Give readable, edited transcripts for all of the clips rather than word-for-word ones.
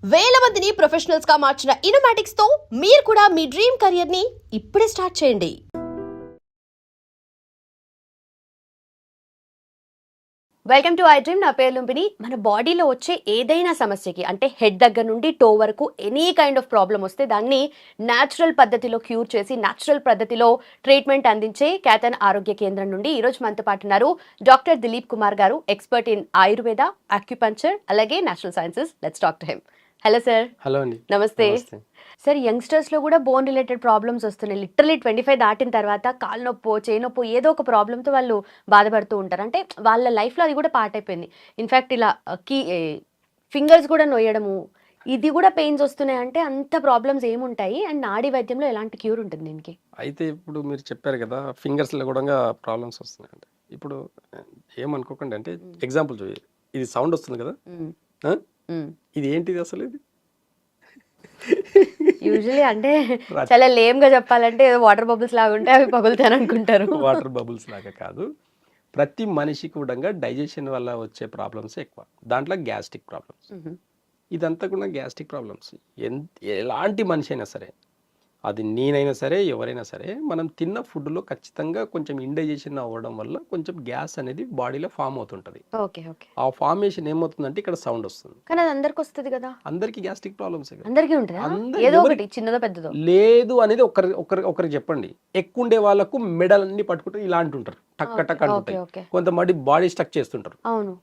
వేల మందిని ప్రొఫెషనల్స్ గా మార్చిన ఇనోమాటిక్స్ తో మీరు కూడా మీ డ్రీమ్ కెరియర్ ని ఇప్పుడే స్టార్ట్ చేయండి. Welcome to I dream. నా పేరు లుంబిని. మన బాడీలో వచ్చే ఏదైనా సమస్యకి అంటే హెడ్ దగ్గర నుండి టో వరకు ఎనీ కైండ్ ఆఫ్ ప్రాబ్లం వస్తే దాన్ని న్యాచురల్ పద్ధతిలో క్యూర్ చేసి న్యాచురల్ పద్ధతిలో ట్రీట్మెంట్ అందించే కేతన్ ఆరోగ్య కేంద్రం నుండి ఈరోజు మనతో పాటు ఉన్నారు డాక్టర్ దిలీప్ కుమార్ గారు, ఎక్స్పర్ట్ ఇన్ ఆయుర్వేద, అక్యుపంక్చర్ అలాగే natural sciences. Let's talk to him. Hello sir. Hello అండి. నమస్తే సార్. యంగ్స్టర్స్లో కూడా బోన్ రిలేటెడ్ ప్రాబ్లమ్స్ వస్తున్నాయి. లిటరలీ 25 దాటిన తర్వాత కాలు నొప్పో చేయి నొప్పో ఏదో ఒక ప్రాబ్లంతో వాళ్ళు బాధపడుతూ ఉంటారు. అంటే వాళ్ళ లైఫ్లో అది కూడా పార్ట్ అయిపోయింది. ఇన్ఫ్యాక్ట్ ఇలా ఫింగర్స్ కూడా నొయ్యడము, ఇది కూడా పెయిన్స్ వస్తున్నాయి. అంటే అంత ప్రాబ్లమ్స్ ఏముంటాయి అండ్ నాడీ వైద్యంలో ఎలాంటి క్యూర్ ఉంటుంది దీనికి? అయితే ఇప్పుడు మీరు చెప్పారు కదా, ఫింగర్స్లో కూడా ప్రాబ్లమ్స్ వస్తున్నాయండి. ఇప్పుడు ఏమనుకోకండి, అంటే ఎగ్జాంపుల్ చూడండి, ఇది సౌండ్ వస్తుంది కదా, ఇది ఏంటిది అసలు? ఇది యూజువల్లీ అంటే చాలా లేమ్ గా చెప్పాలంటే ఏదో వాటర్ బబుల్స్ లాగా ఉంటే అవి పగులుతాను అనుకుంటారు. వాటర్ బబుల్స్ లాగా కాదు, ప్రతి మనిషికి కూడా డైజెషన్ వల్ల వచ్చే ప్రాబ్లమ్స్ ఎక్కువ. దాంట్లో గ్యాస్ట్రిక్ ప్రాబ్లమ్స్, ఇదంతా కూడా గ్యాస్ట్రిక్ ప్రాబ్లమ్స్. ఎలాంటి మనిషి అయినా సరే, అది నేనైనా సరే ఎవరైనా సరే, మనం తిన్న ఫుడ్లో ఖచ్చితంగా కొంచెం ఇండైజెషన్ అవ్వడం వల్ల కొంచెం గ్యాస్ అనేది బాడీలో ఫామ్ అవుతుంటుంది. ఆ ఫార్మేషన్ ఏమవుతుందంటే ఇక్కడ సౌండ్ వస్తుంది. కానీ అది అందరికి వస్తుంది కదా. అందరికి గ్యాస్ట్రిక్ ప్రాబ్లమ్స్ అందరికీ ఉంటుంది, ఏదో ఒకటి చిన్నదో పెద్దదో లేదు అనేది ఒకరికి చెప్పండి. ఎక్కువ ఉండే వాళ్ళకు మెడలన్నీ పట్టుకుంటారు, ఇలాంటి ఉంటారు, టక్క టక్ అంటుంటాయి. కొంతమంది బాడీ స్ట్రక్ చేస్తుంటారు. అవును.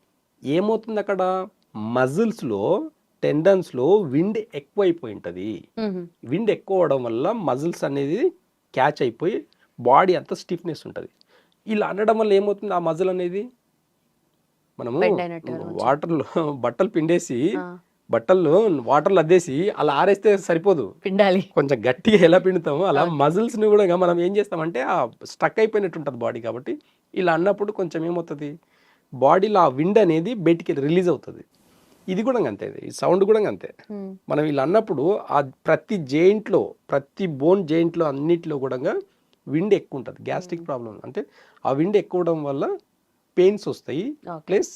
ఏమవుతుంది అక్కడ, మజిల్స్ లో టెండన్స్ లో విండ్ ఎక్కువైపోయి ఉంటుంది. విండ్ ఎక్కువ అవడం వల్ల మజిల్స్ అనేది క్యాచ్ అయిపోయి బాడీ అంతా స్టిఫ్నెస్ ఉంటుంది. ఇలా అనడం వల్ల ఏమవుతుంది, ఆ మజిల్ అనేది మనము వాటర్లో బట్టలు పిండేసి బట్టల్లో వాటర్లో అద్దేసి అలా ఆరేస్తే సరిపోదు, పిండాలి. కొంచెం గట్టిగా ఎలా పిండుతామో అలా మజిల్స్ ని కూడా మనం ఏం చేస్తామంటే ఆ స్టక్ అయిపోయినట్టు ఉంటుంది బాడీ. కాబట్టి ఇలా అన్నప్పుడు కొంచెం ఏమవుతుంది, బాడీలో ఆ విండ్ అనేది బయటికి రిలీజ్ అవుతుంది. ఇది కూడా అంతే, ఈ సౌండ్ కూడా అంతే. మనం ఇలా అన్నప్పుడు ఆ ప్రతి జెయింట్లో, ప్రతి బోన్ జెయింట్లో అన్నిటిలో కూడా విండ్ ఎక్కువ ఉంటుంది. గ్యాస్ట్రిక్ ప్రాబ్లం అంటే ఆ విండ్ ఎక్కువ అవడం వల్ల పెయిన్స్ వస్తాయి, ప్లస్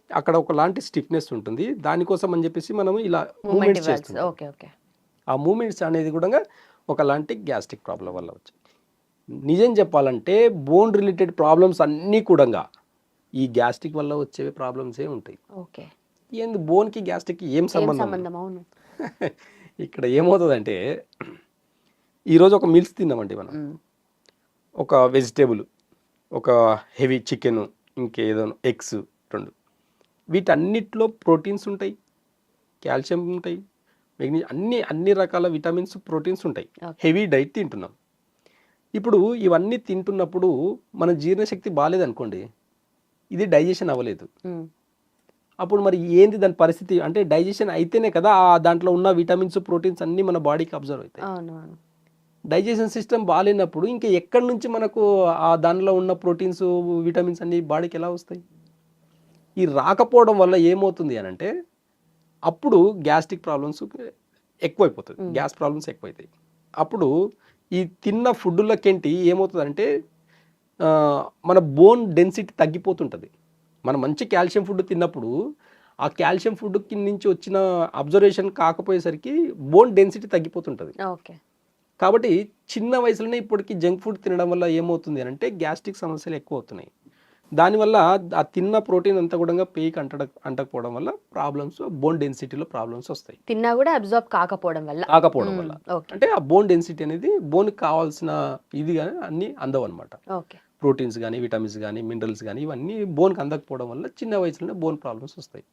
అక్కడ ఒకలాంటి స్టిఫ్నెస్ ఉంటుంది. దానికోసం అని చెప్పేసి మనం ఇలా మూమెంట్స్ చేస్తాం. ఆ మూమెంట్స్ అనేది కూడా ఒకలాంటి గ్యాస్ట్రిక్ ప్రాబ్లం వల్ల వచ్చాయి. నిజం చెప్పాలంటే బోన్ రిలేటెడ్ ప్రాబ్లమ్స్ అన్నీ కూడా ఈ గ్యాస్ట్రిక్ వల్ల వచ్చే ప్రాబ్లమ్సే ఉంటాయి. ఏంది బోన్కి గ్యాస్ట్రిక్కి ఏం సంబంధం? ఇక్కడ ఏమవుతుందంటే, ఈరోజు ఒక మీల్స్ తిన్నామండి మనం, ఒక వెజిటేబుల్, ఒక హెవీ చికెన్, ఇంకేదో ఎగ్స్ 2, వీటన్నిటిలో ప్రోటీన్స్ ఉంటాయి, కాల్షియం ఉంటాయి, మెగ్నీషియం, అన్ని రకాల విటమిన్స్, ప్రోటీన్స్ ఉంటాయి. హెవీ డైట్ తింటున్నాం. ఇప్పుడు ఇవన్నీ తింటున్నప్పుడు మన జీర్ణశక్తి బాగాలేదనుకోండి, ఇది డైజెషన్ అవ్వలేదు. అప్పుడు మరి ఏంది దాని పరిస్థితి అంటే, డైజెషన్ అయితేనే కదా దాంట్లో ఉన్న విటమిన్స్, ప్రోటీన్స్ అన్నీ మన బాడీకి అబ్జర్వ్ అవుతాయి. డైజెషన్ సిస్టమ్ బాగాలేనప్పుడు ఇంకా ఎక్కడి నుంచి మనకు ఆ దానిలో ఉన్న ప్రోటీన్స్, విటమిన్స్ అన్ని బాడీకి ఎలా వస్తాయి? ఈ రాకపోవడం వల్ల ఏమవుతుంది అని అంటే, అప్పుడు గ్యాస్ట్రిక్ ప్రాబ్లమ్స్ ఎక్కువైపోతుంది, గ్యాస్ ప్రాబ్లమ్స్ ఎక్కువైతాయి. అప్పుడు ఈ తిన్న ఫుడ్లకేంటి ఏమవుతుందంటే, మన బోన్ డెన్సిటీ తగ్గిపోతుంటుంది. మనం మంచి కాల్షియం ఫుడ్ తిన్నప్పుడు ఆ కాల్షియం ఫుడ్ కింద నుంచి వచ్చిన అబ్జర్వేషన్ కాకపోయేసరికి బోన్ డెన్సిటీ తగ్గిపోతుంటుంది. కాబట్టి చిన్న వయసులోనే ఇప్పటికి జంక్ ఫుడ్ తినడం వల్ల ఏమవుతుంది అని అంటే, గ్యాస్ట్రిక్ సమస్యలు ఎక్కువ అవుతున్నాయి. దానివల్ల ఆ తిన్న ప్రోటీన్ అంతా కూడా పేయికి అంటకపోవడం వల్ల ప్రాబ్లమ్స్, బోన్ డెన్సిటీలో ప్రాబ్లమ్స్ వస్తాయి. తిన్నా కూడా అబ్జర్వ్ కాకపోవడం వల్ల అంటే ఆ బోన్ డెన్సిటీ అనేది బోన్కి కావాల్సిన ఇది కానీ అన్ని అందవు అనమాట. ప్రోటీన్స్ కానీ, విటమిన్స్ కానీ, మినరల్స్ కానీ ఇవన్నీ బోన్కి అందకపోవడం వల్ల చిన్న వయసులోనే బోన్ ప్రాబ్లమ్స్ వస్తాయి.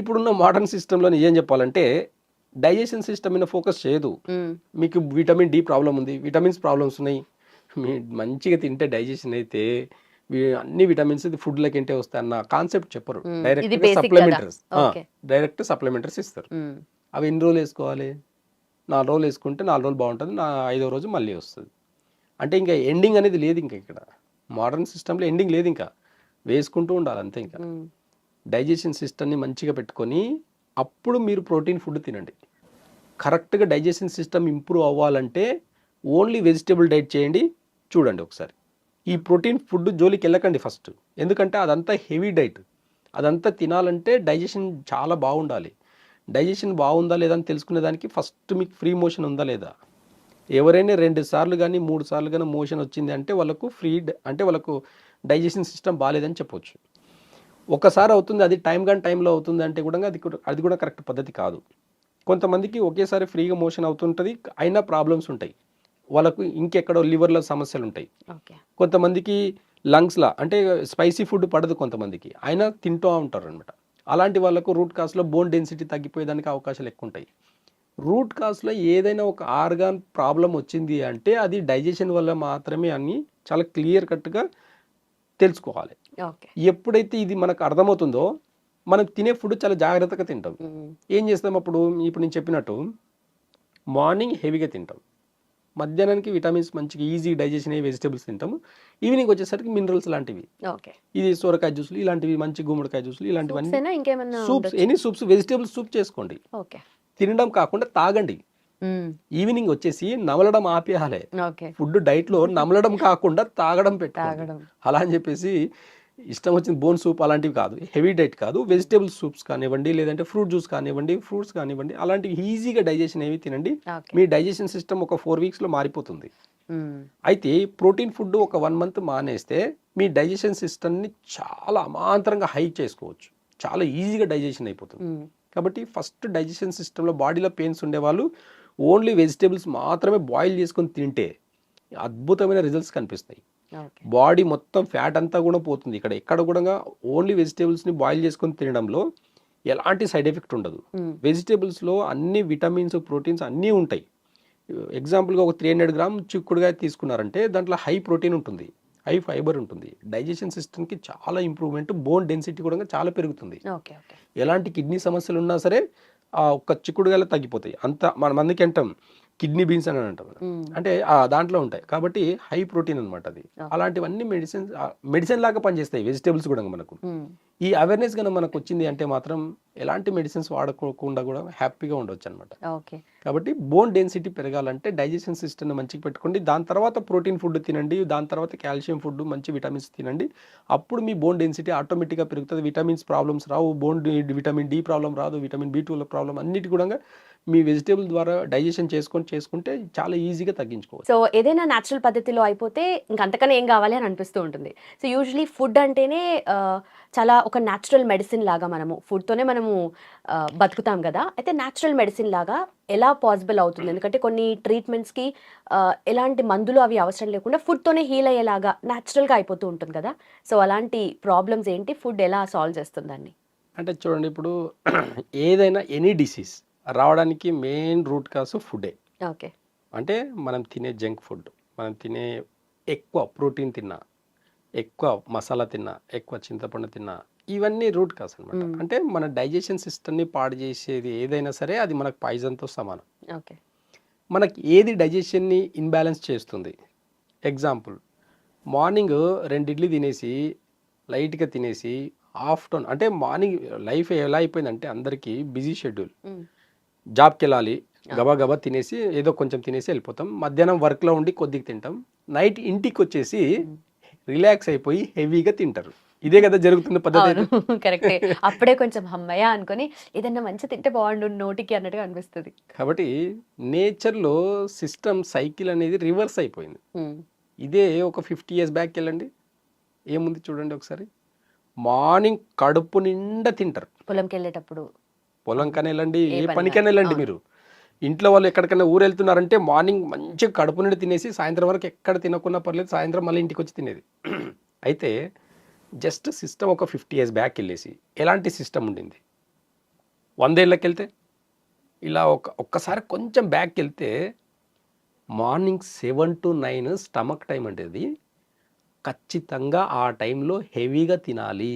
ఇప్పుడున్న మోడర్న్ సిస్టంలో ఏం చెప్పాలంటే, డైజెషన్ సిస్టమ్ మీద ఫోకస్ చేయదు. మీకు విటమిన్ డి ప్రాబ్లం ఉంది, విటమిన్స్ ప్రాబ్లమ్స్ ఉన్నాయి, మీ మంచిగా తింటే డైజెషన్ అయితే అన్ని విటమిన్స్ ఫుడ్లకి ఏంటే వస్తాయి అన్న కాన్సెప్ట్ చెప్పరు. డైరెక్ట్ సప్లిమెంటరీస్ ఇస్తారు. అవి ఎన్ని రోజులు వేసుకోవాలి? 4 రోజులు వేసుకుంటే 4 రోజులు బాగుంటుంది, 5వ రోజు మళ్ళీ వస్తుంది. అంటే ఇంకా ఎండింగ్ అనేది లేదు. ఇంకా ఇక్కడ మోడర్న్ సిస్టంలో ఎండింగ్ లేదు, ఇంకా వేసుకుంటూ ఉండాలి అంతే. ఇంకా డైజెషన్ సిస్టమ్ని మంచిగా పెట్టుకొని అప్పుడు మీరు ప్రోటీన్ ఫుడ్ తినండి. కరెక్ట్గా డైజెషన్ సిస్టమ్ ఇంప్రూవ్ అవ్వాలంటే ఓన్లీ వెజిటేబుల్ డైట్ చేయండి. చూడండి ఒకసారి, ఈ ప్రోటీన్ ఫుడ్ జోలికి వెళ్ళకండి ఫస్ట్. ఎందుకంటే అదంతా హెవీ డైట్, అదంతా తినాలంటే డైజెషన్ చాలా బాగుండాలి. డైజెషన్ బాగుందా లేదా అని తెలుసుకునే దానికి ఫస్ట్ మీకు ఫ్రీ మోషన్ ఉందా లేదా. ఎవరైనా 2 సార్లు కానీ 3 సార్లు కానీ మోషన్ వచ్చింది అంటే వాళ్ళకు అంటే వాళ్ళకు డైజెషన్ సిస్టమ్ బాగాలేదని చెప్పొచ్చు. ఒకసారి అవుతుంది, అది టైంలో అవుతుంది అంటే కూడా అది కూడా కరెక్ట్ పద్ధతి కాదు. కొంతమందికి ఒకేసారి ఫ్రీగా మోషన్ అవుతుంటుంది, అయినా ప్రాబ్లమ్స్ ఉంటాయి. వాళ్ళకు ఇంకెక్కడో లివర్లో సమస్యలు ఉంటాయి. ఓకే. కొంతమందికి లంగ్స్లా అంటే స్పైసీ ఫుడ్ పడదు కొంతమందికి, అయినా తింటూ ఉంటారు అనమాట. అలాంటి వాళ్ళకు రూట్ కాజ్లో బోన్ డెన్సిటీ తగ్గిపోయేదానికి అవకాశాలు ఎక్కువ ఉంటాయి. రూట్ కాజ్లో ఏదైనా ఒక ఆర్గాన్ ప్రాబ్లం వచ్చింది అంటే అది డైజెషన్ వల్ల మాత్రమే అని చాలా క్లియర్ కట్గా తెలుసుకోవాలి. ఓకే. ఎప్పుడైతే ఇది మనకు అర్థమవుతుందో మనం తినే ఫుడ్ చాలా జాగ్రత్తగా తింటాం. ఏం చేస్తాం అప్పుడు, ఇప్పుడు నేను చెప్పినట్టు మార్నింగ్ హెవీగా తింటాం, మధ్యాహ్నానికి విటమిన్స్ మంచిగా ఈజీ డైజెషన్ అయ్యే వెజిటేబుల్స్ తింటాము, ఈవినింగ్ వచ్చేసరికి మినరల్స్ లాంటివి, ఓకే. ఇది సొరకాయ జ్యూసులు ఇలాంటివి, మంచి గుమ్మడికాయ జ్యూసులు ఇలాంటివన్నీ, సూప్సేనా ఇంకేమన్నా సూప్స్, ఉండొచ్చా? ఎనీ సూప్స్, వెజిటేబుల్ సూప్ చేసుకోండి. ఓకే. తినడం కాకుండా తాగండి. ఈవినింగ్ వచ్చేసి నమలడం ఆపేయాలి. ఓకే. ఫుడ్ డైట్లో నమలడం కాకుండా తాగడం పెట్టుకోండి. తాగడం. అలా అని చెప్పేసి ఇష్టం వచ్చిన బోన్ సూప్ అలాంటివి కాదు, హెవీ డైట్ కాదు, వెజిటేబుల్ సూప్స్ కానివ్వండి, లేదంటే ఫ్రూట్ జ్యూస్ కానివ్వండి, ఫ్రూట్స్ కానివ్వండి, అలాంటివి ఈజీగా డైజెషన్ అయ్యి తినండి. ఓకే. మీ డైజెషన్ సిస్టమ్ ఒక 4 వీక్స్లో మారిపోతుంది. అయితే ప్రోటీన్ ఫుడ్ ఒక 1 మంత్ మానేస్తే మీ డైజెషన్ సిస్టమ్ని చాలా అమాంతరంగా హై చేసుకోవచ్చు, చాలా ఈజీగా డైజెషన్ అయిపోతుంది. కాబట్టి ఫస్ట్ డైజెషన్ సిస్టంలో బాడీలో పెయిన్స్ ఉండేవాళ్ళు ఓన్లీ వెజిటేబుల్స్ మాత్రమే బాయిల్ చేసుకొని తింటే అద్భుతమైన రిజల్ట్స్ కనిపిస్తాయి. ఓకే. బాడీ మొత్తం ఫ్యాట్ అంతా కూడా పోతుంది. ఎక్కడ కూడా ఓన్లీ వెజిటేబుల్స్ని బాయిల్ చేసుకొని తినడంలో ఎలాంటి సైడ్ ఎఫెక్ట్ ఉండదు. వెజిటేబుల్స్లో అన్ని విటమిన్స్, ప్రోటీన్స్ అన్నీ ఉంటాయి. ఎగ్జాంపుల్గా ఒక 300 గ్రామ్ చిక్కుడుగా తీసుకున్నారంటే దాంట్లో హై ప్రోటీన్ ఉంటుంది, హై ఫైబర్ ఉంటుంది, డైజెషన్ సిస్టమ్కి చాలా ఇంప్రూవ్మెంట్, బోన్ డెన్సిటీ కూడా చాలా పెరుగుతుంది. ఓకే. ఓకే. ఎలాంటి కిడ్నీ సమస్యలు ఉన్నా సరే ఆ ఒక్క చిక్కుడుగాయలు తగ్గిపోతాయి. అంత మన మందికి అంటాం కిడ్నీ బీన్స్ అని అంటాం, అంటే దాంట్లో ఉంటాయి. కాబట్టి హై ప్రోటీన్ అనమాట అది. అలాంటివన్నీ మెడిసిన్ లాగా పనిచేస్తాయి వెజిటేబుల్స్ కూడా మనకు. ఈ అవేర్నెస్ కనుక మనకు వచ్చింది అంటే మాత్రం ఎలాంటి మెడిసిన్స్ వాడకుండా కూడా హ్యాపీగా ఉండవచ్చు అనమాట. ఓకే. కాబట్టి బోన్ డెన్సిటీ పెరగాలంటే డైజెషన్ సిస్టమ్ని మంచిగా పెట్టుకోండి, దాని తర్వాత ప్రోటీన్ ఫుడ్ తినండి, దాని తర్వాత కాల్షియం ఫుడ్, మంచి విటమిన్స్ తినండి. అప్పుడు మీ బోన్ డెన్సిటీ ఆటోమేటిక్గా పెరుగుతుంది, విటమిన్స్ ప్రాబ్లమ్స్ రావు, విటమిన్ డి ప్రాబ్లం రాదు, విటమిన్ B12 ప్రాబ్లం అన్నిటి కూడా మీ వెజిటేబుల్ ద్వారా డైజెషన్ చేసుకుంటే చాలా ఈజీగా తగ్గించుకోవచ్చు. సో ఏదైనా న్యాచురల్ పద్ధతిలో అయిపోతే ఇంకంతకన్నా ఏం కావాలి అని అనిపిస్తూ ఉంటుంది. సో యూజువలీ ఫుడ్ అంటేనే చాలా ఒక న్యాచురల్ మెడిసిన్ లాగా మనము ఫుడ్తోనే మనము బతుకుతాం కదా. అయితే న్యాచురల్ మెడిసిన్ లాగా ఎలా పాసిబుల్ అవుతుంది? ఎందుకంటే కొన్ని ట్రీట్మెంట్స్కి ఎలాంటి మందులు అవి అవసరం లేకుండా ఫుడ్తోనే హీల్ అయ్యేలాగా న్యాచురల్గా అయిపోతూ ఉంటుంది కదా. సో అలాంటి ప్రాబ్లమ్స్ ఏంటి, ఫుడ్ ఎలా సాల్వ్ చేస్తుందండి? అంటే చూడండి, ఇప్పుడు ఏదైనా ఎనీ డిసీజ్ రావడానికి మెయిన్ రూట్ కాజ్ ఫుడే. ఓకే. అంటే మనం తినే జంక్ ఫుడ్, మనం తినే ఎక్కువ ప్రోటీన్ తిన్నా, ఎక్కువ మసాలా తిన్నా, ఎక్కువ చింతపండు తిన్నా, ఇవన్నీ రూట్ కాజ్ అనమాట. అంటే మన డైజెషన్ సిస్టమ్ని పాడు చేసేది ఏదైనా సరే అది మనకు పాయిజన్తో సమానం. ఓకే. మనకి ఏది డైజెషన్ని ఇన్బ్యాలెన్స్ చేస్తుంది? ఎగ్జాంపుల్, మార్నింగ్ 2 ఇడ్లీ తినేసి లైట్గా తినేసి ఆఫ్టర్నూన్, అంటే మార్నింగ్ లైఫ్ ఎలా అయిపోయిందంటే అందరికీ బిజీ షెడ్యూల్, జాబ్కి వెళ్ళాలి, గబా తినేసి ఏదో కొంచెం తినేసి వెళ్ళిపోతాం, మధ్యాహ్నం వర్క్లో ఉండి కొద్దిగా తింటాం, నైట్ ఇంటికి వచ్చేసి రిలాక్స్ అయిపోయి హెవీగా తింటారు. ఇదే కదా జరుగుతున్న పద్ధతి. కరెక్టే. అప్పుడే కొంచెం అమ్మయ్య అనుకొని ఏదన్నా మంచి తింటే బాగుండు నోటికి అన్నట్టుగా అనిపిస్తుంది. కాబట్టి నేచర్లో సిస్టమ్ సైకిల్ అనేది రివర్స్ అయిపోయింది. ఇదే ఒక 50 years బ్యాక్ వెళ్ళండి, ఏముంది చూడండి ఒకసారి. మార్నింగ్ కడుపు నిండా తింటారు, పొలంకి వెళ్ళేటప్పుడు, పొలం కన్నా వెళ్ళండి, ఏ పనికైనా వెళ్ళండి, మీరు ఇంట్లో వాళ్ళు ఎక్కడికైనా ఊరు వెళ్తున్నారంటే మార్నింగ్ మంచిగా కడుపు నిండా తినేసి సాయంత్రం వరకు ఎక్కడ తినకున్నా పర్లేదు, సాయంత్రం మళ్ళీ ఇంటికి వచ్చి తినేది. అయితే జస్ట్ సిస్టమ్ ఒక 50 years బ్యాక్ వెళ్ళేసి ఎలాంటి సిస్టమ్ ఉండింది, 100 ఏళ్ళకి వెళ్తే ఇలా ఒక్కసారి కొంచెం బ్యాక్ వెళ్తే మార్నింగ్ 7 to 9 స్టమక్ టైం అంటే అది ఖచ్చితంగా ఆ టైంలో హెవీగా తినాలి.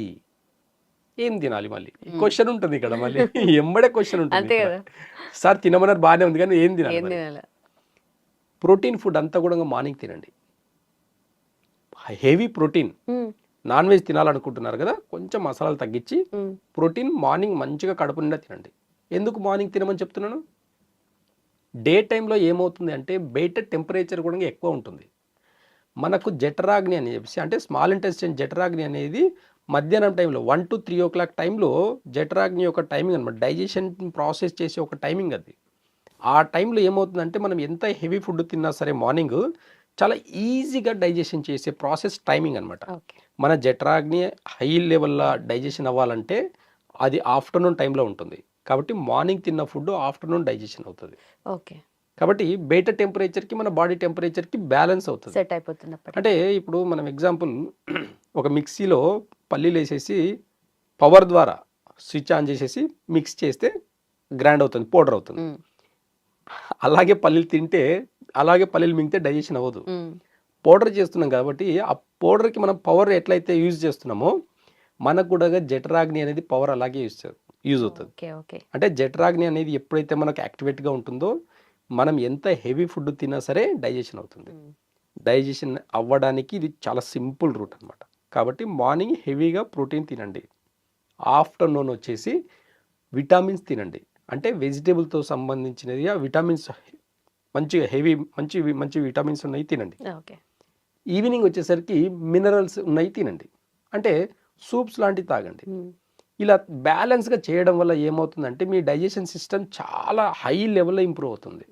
ఏం తినాలి మళ్ళీ క్వశ్చన్ ఉంటుంది ఇక్కడ, మళ్ళీ ఎంబడే క్వశ్చన్ ఉంటుంది. సార్ తినమన్నారు బాగానే ఉంది కానీ ఏం తినాలి? ప్రోటీన్ ఫుడ్ అంతా కూడా మార్నింగ్ తినండి, హెవీ ప్రోటీన్. నాన్ వెజ్ తినాలనుకుంటున్నారు కదా, కొంచెం మసాలాలు తగ్గించి ప్రోటీన్ మార్నింగ్ మంచిగా కడుపు నిండా తినండి. ఎందుకు మార్నింగ్ తినమని చెప్తున్నాను? డే టైంలో ఏమవుతుంది అంటే బయట టెంపరేచర్ కూడా ఎక్కువ ఉంటుంది. మనకు జఠరాగ్ని అని చెప్పేసి, అంటే స్మాల్ ఇంటెస్టైన్ జఠరాగ్ని అనేది మధ్యాహ్నం టైంలో 1 to 3 o'clock టైంలో జఠరాగ్ని యొక్క టైమింగ్ అనమాట. డైజెషన్ ప్రాసెస్ చేసే ఒక టైమింగ్ అది. ఆ టైంలో ఏమవుతుందంటే మనం ఎంత హెవీ ఫుడ్ తిన్నా సరే మార్నింగ్ చాలా ఈజీగా డైజెషన్ చేసే ప్రాసెస్ టైమింగ్ అనమాట. ఓకే. మన జఠరాగ్ని హై లెవెల్లో డైజెషన్ అవ్వాలంటే అది ఆఫ్టర్నూన్ టైంలో ఉంటుంది. కాబట్టి మార్నింగ్ తిన్న ఫుడ్ ఆఫ్టర్నూన్ డైజెషన్ అవుతుంది. ఓకే. కాబట్టి బయట టెంపరేచర్కి మన బాడీ టెంపరేచర్కి బ్యాలెన్స్ అవుతుంది. సెట్ అయిపోతుంది అప్పటికి. అంటే ఇప్పుడు మనం ఎగ్జాంపుల్ ఒక మిక్సీలో పల్లీలు వేసేసి పవర్ ద్వారా స్విచ్ ఆన్ చేసేసి మిక్స్ చేస్తే గ్రైండ్ అవుతుంది, పౌడర్ అవుతుంది. మ్మ్. అలాగే పల్లీలు తింటే అలాగే పల్లీలు మింగితే డైజెషన్ అవ్వదు. మ్మ్. పౌడర్ చేస్తున్నాం కాబట్టి ఆ పౌడర్కి మనం పవర్ ఎట్లయితే యూజ్ చేస్తున్నామో మనకు కూడా జఠరాగ్ని అనేది పవర్ అలాగే యూజ్ అవుతుంది. ఓకే. ఓకే. అంటే జఠరాగ్ని అనేది ఎప్పుడైతే మనకు యాక్టివేట్గా ఉంటుందో మనం ఎంత హెవీ ఫుడ్ తిన్నా సరే డైజెషన్ అవుతుంది. మ్మ్. డైజెషన్ అవ్వడానికి ఇది చాలా సింపుల్ రూట్ అనమాట. కాబట్టి మార్నింగ్ హెవీగా ప్రోటీన్ తినండి, ఆఫ్టర్నూన్ వచ్చేసి విటమిన్స్ తినండి. అంటే వెజిటేబుల్తో సంబంధించినది విటమిన్స్ మంచిగా మంచి విటమిన్స్ ఉన్నాయి తినండి. ఓకే. ఈవినింగ్ వచ్చేసరికి మినరల్స్ ఉన్నాయి తినండి. అంటే సూప్స్ లాంటివి తాగండి. మ్మ్. ఇలా బ్యాలెన్స్గా చేయడం వల్ల ఏమవుతుందంటే మీ డైజెషన్ సిస్టమ్ చాలా హై లెవెల్లో ఇంప్రూవ్ అవుతుంది.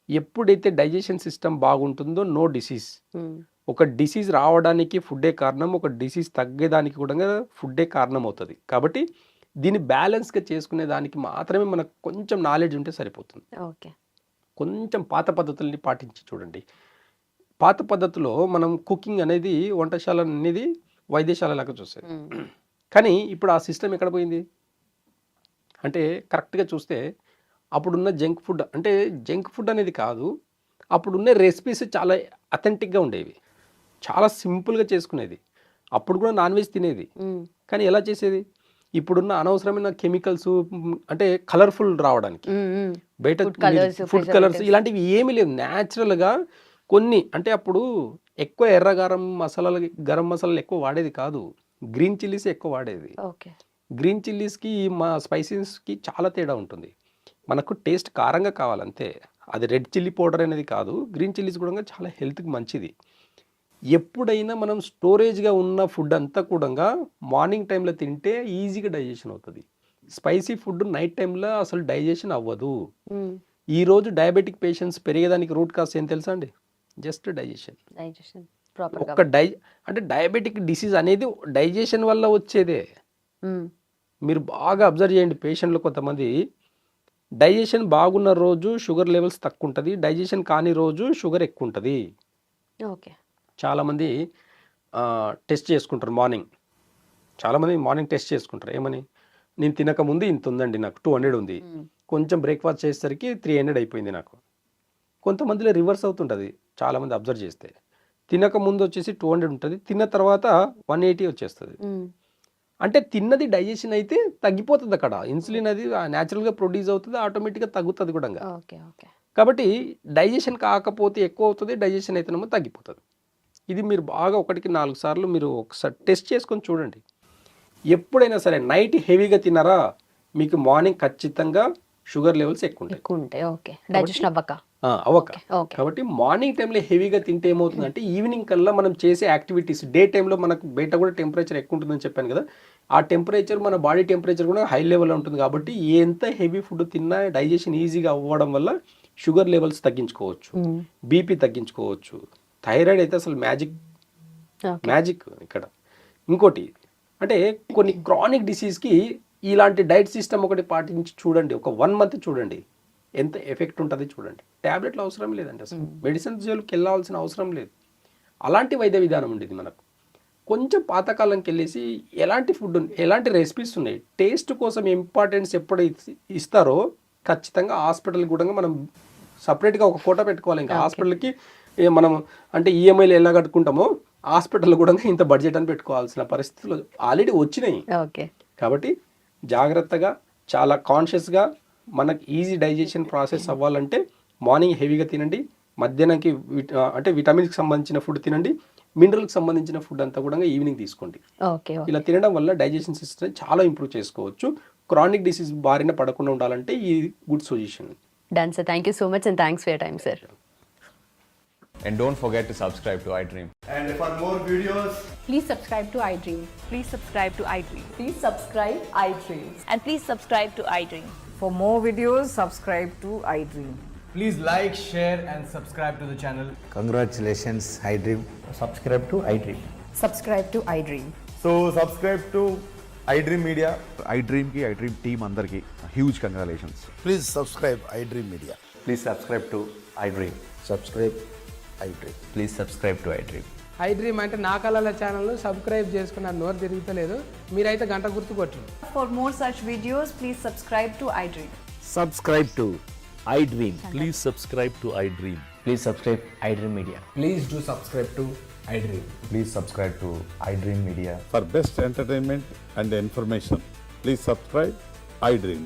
ఎప్పుడైతే డైజెషన్ సిస్టమ్ బాగుంటుందో నో డిసీజ్. మ్మ్. ఒక డిసీజ్ రావడానికి ఫుడ్డే కారణం, ఒక డిసీజ్ తగ్గేదానికి కూడా ఫుడ్డే కారణం అవుతుంది. కాబట్టి దీన్ని బ్యాలెన్స్గా చేసుకునే దానికి మాత్రమే మనకు కొంచెం నాలెడ్జ్ ఉంటే సరిపోతుంది. ఓకే. కొంచెం పాత పద్ధతుల్ని పాటించి చూడండి. పాత పద్ధతిలో మనం కుకింగ్ అనేది వంటశాల అనేది వైద్యశాల లాగా చూసేది. మ్మ్. కానీ ఇప్పుడు ఆ సిస్టమ్ ఎక్కడ పోయింది అంటే కరెక్ట్గా చూస్తే అప్పుడున్న జంక్ ఫుడ్, అంటే జంక్ ఫుడ్ అనేది కాదు, అప్పుడున్న రెసిపీస్ చాలా అథెంటిక్గా ఉండేవి, చాలా సింపుల్గా చేసుకునేది. అప్పుడు కూడా నాన్ వెజ్ తినేది, మ్మ్. కానీ ఎలా చేసేది? ఇప్పుడున్న అనవసరమైన కెమికల్స్ అంటే కలర్ఫుల్ రావడానికి మ్మ్. బయట Food colours, food colours preservatives. ఇలాంటివి ఏమీ లేదు. న్యాచురల్గా కొన్ని అంటే అప్పుడు ఎక్కువ గరం మసాలాలు ఎక్కువ వాడేది కాదు, గ్రీన్ చిల్లీస్ ఎక్కువ వాడేది. ఓకే. గ్రీన్ చిల్లీస్కి మా స్పైసీస్కి చాలా తేడా ఉంటుంది. మనకు టేస్ట్ కారంగా కావాలంతే, అది రెడ్ చిల్లీ పౌడర్ అనేది కాదు. గ్రీన్ చిల్లీస్ కూడా చాలా హెల్త్కి మంచిది. ఎప్పుడైనా మనం స్టోరేజ్గా ఉన్న ఫుడ్ అంతా కూడా మార్నింగ్ టైంలో తింటే ఈజీగా డైజెషన్ అవుతుంది. స్పైసీ ఫుడ్ నైట్ టైంలో అసలు డైజెషన్ అవ్వదు. మ్మ్. ఈరోజు డయాబెటిక్ పేషెంట్స్ పెరిగేదానికి రూట్ కాజ్ ఏం తెలుసా అండి? Just digestion. డైజెషన్ ప్రాపర్గా. ఒక్క అంటే డయాబెటిక్ డిసీజ్ అనేది డైజెషన్ వల్ల వచ్చేదే. మ్మ్. మీరు బాగా అబ్జర్వ్ చేయండి, పేషెంట్లు కొంతమంది డైజెషన్ బాగున్న రోజు షుగర్ లెవెల్స్ తక్కువ ఉంటుంది, డైజెషన్ కాని రోజు షుగర్ ఎక్కువ ఉంటుంది. ఓకే. చాలామంది టెస్ట్ చేసుకుంటారు మార్నింగ్. చాలామంది మార్నింగ్ టెస్ట్ చేసుకుంటారు ఏమని, నేను తినక ముందు ఇంత ఉందండి, నాకు 200 ఉంది, మ్మ్. కొంచెం బ్రేక్ఫాస్ట్ చేసేసరికి 300 అయిపోయింది నాకు. కొంతమందిలో రివర్స్ అవుతుంటుంది. చాలామంది అబ్జర్వ్ చేస్తే తినక ముందు వచ్చేసి 200 ఉంటుంది, తిన్న తర్వాత 180 వచ్చేస్తుంది. మ్మ్. అంటే తిన్నది డైజెషన్ అయితే తగ్గిపోతుంది, అక్కడ ఇన్సులిన్ అది న్యాచురల్గా ప్రొడ్యూస్ అవుతుంది, ఆటోమేటిక్గా తగ్గుతుంది కూడా. ఓకే. ఓకే. కాబట్టి డైజెషన్ కాకపోతే ఎక్కువ అవుతుంది, డైజెషన్ అయితేనేమో తగ్గిపోతుంది. ఇది మీరు బాగా 1కి 4 సార్లు మీరు ఒకసారి టెస్ట్ చేసుకొని చూడండి. ఎప్పుడైనా సరే నైట్ హెవీగా తిన్నారా మీకు మార్నింగ్ ఖచ్చితంగా షుగర్ లెవెల్స్ ఎక్కువ ఉంటాయి. ఎక్కువ ఉంటాయి. ఓకే. డైజెషన్ అవ్వక. అవ్వక. ఓకే. కాబట్టి మార్నింగ్ టైంలో హెవీగా తింటే ఏమవుతుందంటే ఈవినింగ్ కల్లా మనం చేసే యాక్టివిటీస్, డే టైంలో మనకు బయట కూడా టెంపరేచర్ ఎక్కువ ఉంటుందని చెప్పాను కదా, ఆ టెంపరేచర్ మన బాడీ టెంపరేచర్ కూడా హై లెవెల్లో ఉంటుంది. కాబట్టి ఎంత హెవీ ఫుడ్ తిన్నా డైజెషన్ ఈజీగా అవ్వడం వల్ల షుగర్ లెవెల్స్ తగ్గించుకోవచ్చు, మ్మ్. బీపీ తగ్గించుకోవచ్చు. థైరాయిడ్ అయితే అసలు మ్యాజిక్ ఇక్కడ. ఇంకోటి అంటే కొన్ని క్రానిక్ డిసీజ్కి ఇలాంటి డైట్ సిస్టమ్ ఒకటి పాటించి చూడండి, ఒక 1 month చూడండి ఎంత ఎఫెక్ట్ ఉంటుంది చూడండి. ట్యాబ్లెట్లు అవసరం లేదండి, అసలు మెడిసిన్స్ జోలికి వెళ్ళాల్సిన అవసరం లేదు. అలాంటి వైద్య విధానం ఉండేది మనకు. కొంచెం పాతకాలంకి వెళ్ళేసి ఎలాంటి ఫుడ్, ఎలాంటి రెసిపీస్ ఉన్నాయి, టేస్ట్ కోసం ఇంపార్టెన్స్ ఎప్పుడు ఇస్తారో ఖచ్చితంగా హాస్పిటల్ కూడా మనం సపరేట్గా ఒక కోట పెట్టుకోవాలి. ఇంకా హాస్పిటల్కి మనం అంటే ఈఎంఐలు ఎలా కట్టుకుంటామో హాస్పిటల్ కూడా ఇంత బడ్జెట్ అని పెట్టుకోవాల్సిన పరిస్థితులు ఆల్రెడీ వచ్చినాయి. ఓకే. కాబట్టి జాగ్రత్తగా చాలా కాన్షియస్గా మనకి ఈజీ డైజెషన్ ప్రాసెస్ అవ్వాలంటే మార్నింగ్ హెవీగా తినండి, మధ్యాహ్నంకి అంటే విటమిన్స్కి సంబంధించిన ఫుడ్ తినండి, మినరల్కి సంబంధించిన ఫుడ్ అంతా కూడా ఈవినింగ్ తీసుకోండి. ఓకే. ఇలా తినడం వల్ల డైజెషన్ సిస్టమ్ చాలా ఇంప్రూవ్ చేసుకోవచ్చు. క్రానిక్ డిసీజ్ బారిన పడకుండా ఉండాలంటే ఈ good solution. Done, sir. Thank you so much and thanks for your time, sir. And don't forget to subscribe to iDream. And for more videos, Please subscribe to iDream. Please subscribe to iDream. Please subscribe iDreams. And please subscribe to iDream. For more videos, subscribe to iDream. Please like, share, and subscribe to the channel. Congratulations, iDream. subscribe to iDream. Subscribe to iDream. So subscribe to iDream Media. iDream ki iDream team అందరికి huge congratulations. Please subscribe iDream Media. Please subscribe to iDream. Subscribe iDream. Please subscribe to iDream. iDream అంటే నా కళల channel subscribe చేసుకున్న నోరు తిరుగుతలేదు, మీరైతే గంట గుర్తు కొట్టండి. For more such videos, please subscribe to iDream. Subscribe to iDream. Please subscribe to iDream. Please subscribe iDream Media. Please do subscribe to iDream. Please subscribe to iDream Media. For best entertainment and information please subscribe iDream.